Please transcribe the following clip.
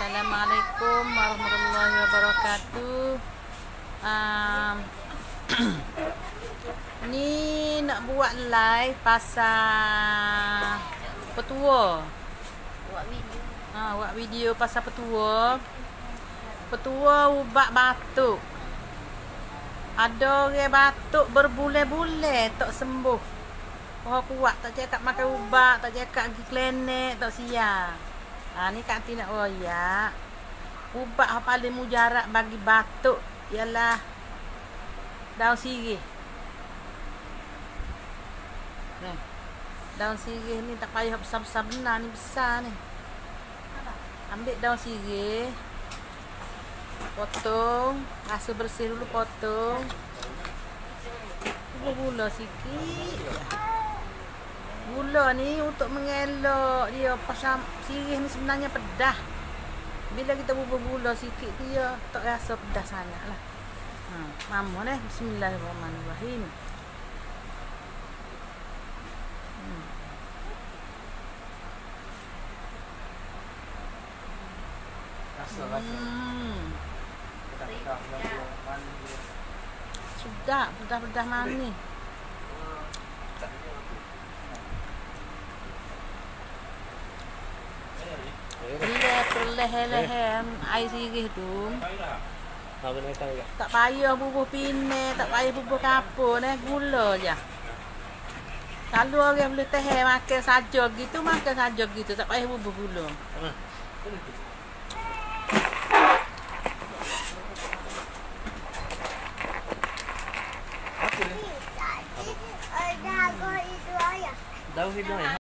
Assalamualaikum warahmatullahi wabarakatuh. Ni nak buat live pasal petua. Buat video pasal petua. Petua ubat batuk. Ada orang batuk berbulan-bulan tak sembuh. Orang kuat tak cakap makan ubat, tak cakap pergi klinik, tak siap. Ni Kak Ti nak royak. Ubat yang paling mujarab bagi batuk ialah daun sirih. Daun sirih ni tak payah besar-besar benar, ni besar ni. Ambil daun sirih, potong, rasa bersih dulu, potong. Gula sikit. Gula ni untuk mengelak dia, pasal sirih ni sebenarnya pedas. Bila kita bubur gula sikit dia tak rasa pedas sangatlah. Mama ni bismillahirrahmanirrahim. Sudah, pedas-pedas manis. Perleh-leher air sirih tu. Tak payah bubuh pinang, tak payah bubuh kapur, gula je. Kalau orang boleh tahan makan saja gitu, makan saja gitu, tak payah bubuh gula. Daun hidung ya.